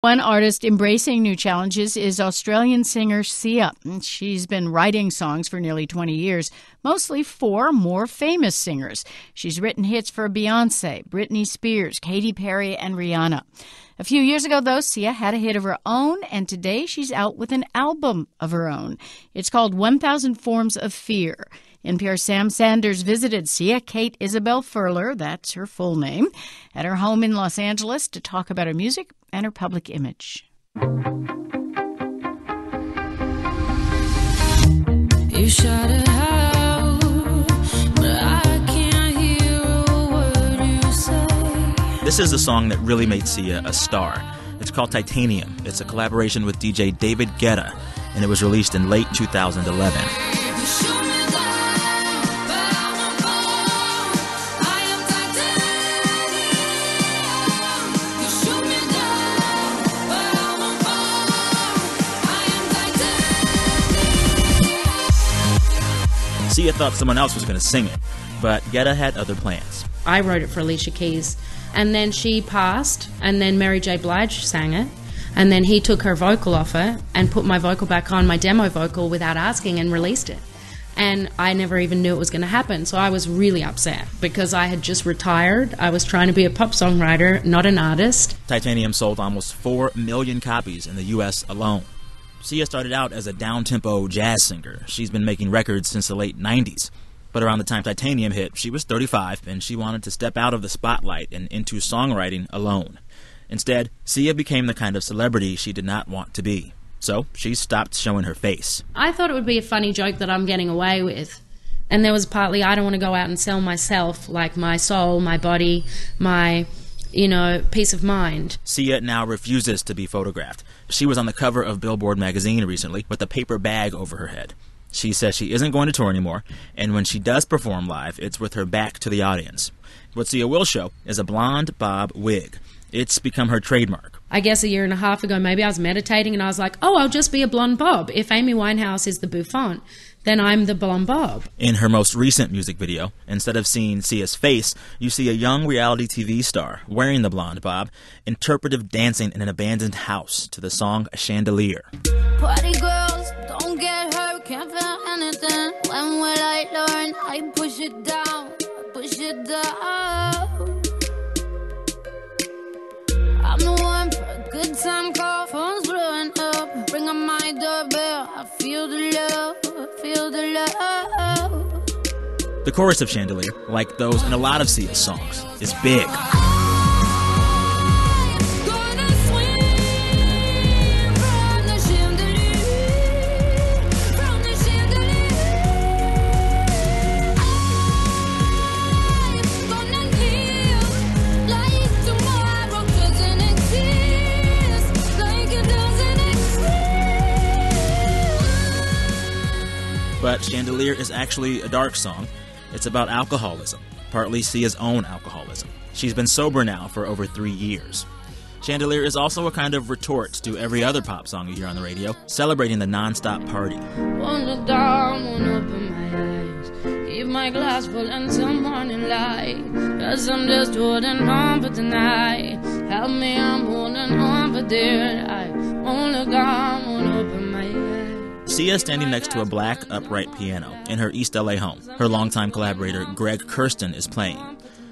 One artist embracing new challenges is Australian singer Sia. She's been writing songs for nearly 20 years, mostly for more famous singers. She's written hits for Beyoncé, Britney Spears, Katy Perry, and Rihanna. A few years ago, though, Sia had a hit of her own, and today she's out with an album of her own. It's called 1,000 Forms of Fear. NPR Sam Sanders visited Sia Kate Isabel Furler, that's her full name, at her home in Los Angeles to talk about her music and her public image. You shout it out, but I can't hear a word you say. This is the song that really made Sia a star. It's called Titanium. It's a collaboration with DJ David Guetta, and it was released in late 2011. Sia thought someone else was going to sing it, but Guetta had other plans. I wrote it for Alicia Keys, and then she passed, and then Mary J. Blige sang it, and then he took her vocal off it and put my vocal back on, my demo vocal, without asking, and released it. And I never even knew it was going to happen, so I was really upset because I had just retired. I was trying to be a pop songwriter, not an artist. Titanium sold almost 4 million copies in the U.S. alone. Sia started out as a down-tempo jazz singer. She's been making records since the late 90s. But around the time Titanium hit, she was 35, and she wanted to step out of the spotlight and into songwriting alone. Instead, Sia became the kind of celebrity she did not want to be. So she stopped showing her face. I thought it would be a funny joke that I'm getting away with. And there was partly, I don't want to go out and sell myself, like my soul, my body, my, peace of mind. Sia now refuses to be photographed. She was on the cover of Billboard magazine recently with a paper bag over her head. She says she isn't going to tour anymore, and when she does perform live, it's with her back to the audience. What Sia will show is a blonde bob wig. It's become her trademark. I guess a year and a half ago, maybe I was meditating and I was like, I'll just be a blonde bob. If Amy Winehouse is the bouffant, then I'm the blonde bob. In her most recent music video, instead of seeing Sia's face, you see a young reality TV star wearing the blonde bob, interpretive dancing in an abandoned house to the song Chandelier. Party girls, don't get hurt, can't feel anything. When will I learn? I push it down, push it down. I'm the one for a good time call, phone's blowing up. Ring on my doorbell, I feel the love, feel the love. The chorus of Chandelier, like those in a lot of Sia's songs, is big. But Chandelier is actually a dark song. It's about alcoholism, partly Sia's own alcoholism. She's been sober now for over 3 years. Chandelier is also a kind of retort to every other pop song you hear on the radio, celebrating the nonstop party. Won't look down, won't open my eyes. Keep my glass full until morning light. 'Cause I'm just holding on for tonight. Help me, I'm holding on for dear life. Won't look down, won't open my eyes. Sia is standing next to a black upright piano in her East LA home. Her longtime collaborator, Greg Kurstin, is playing.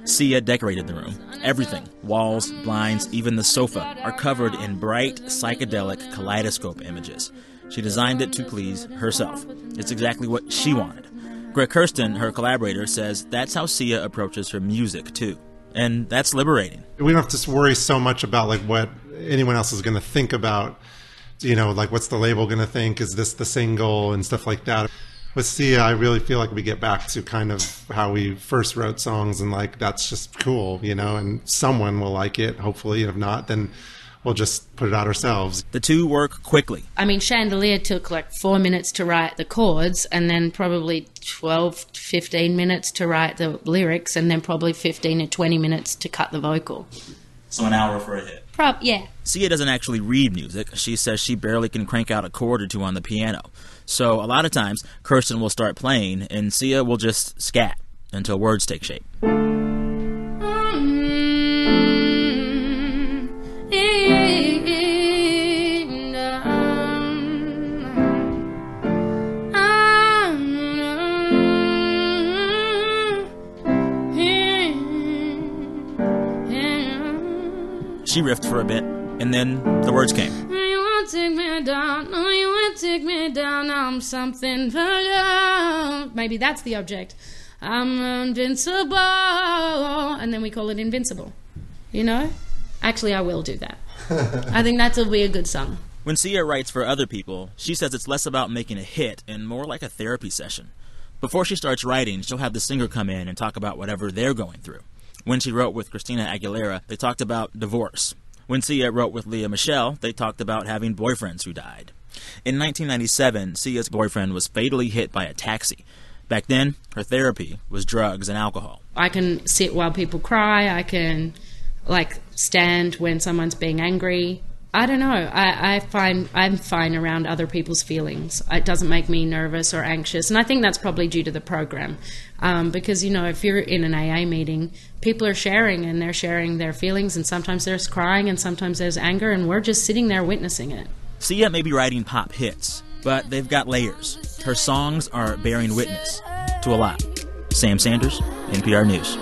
Sia decorated the room. Everything, walls, blinds, even the sofa, are covered in bright, psychedelic kaleidoscope images. She designed it to please herself. It's exactly what she wanted. Greg Kurstin, her collaborator, says that's how Sia approaches her music, too. And that's liberating. We don't have to worry so much about what anyone else is going to think about. What's the label going to think? Is this the single and stuff like that? With Sia, I really feel like we get back to kind of how we first wrote songs, and that's just cool, and someone will like it, hopefully. If not, then we'll just put it out ourselves. The two work quickly. I mean, Chandelier took 4 minutes to write the chords, and then probably 12 to 15 minutes to write the lyrics, and then probably 15 to 20 minutes to cut the vocal. So an hour for a hit. Yeah. Sia doesn't actually read music. She says she barely can crank out a chord or two on the piano. So a lot of times, Kirsten will start playing, and Sia will just scat until words take shape. She riffed for a bit, and then the words came. You won't take me down, no, you won't take me down, I'm something for you. Maybe that's the object. I'm invincible. And then we call it Invincible. You know? Actually, I will do that. I think that'll be a good song. When Sia writes for other people, she says it's less about making a hit and more like a therapy session. Before she starts writing, she'll have the singer come in and talk about whatever they're going through. When she wrote with Christina Aguilera, they talked about divorce. When Sia wrote with Lea Michele, they talked about having boyfriends who died. In 1997, Sia's boyfriend was fatally hit by a taxi. Back then, her therapy was drugs and alcohol. I can sit while people cry. I can, stand when someone's being angry. I don't know. I'm fine around other people's feelings. It doesn't make me nervous or anxious. And I think that's probably due to the program. Because, if you're in an AA meeting, people are sharing and they're sharing their feelings. And sometimes there's crying and sometimes there's anger. And we're just sitting there witnessing it. Sia may be writing pop hits, but they've got layers. Her songs are bearing witness to a lot. Sam Sanders, NPR News.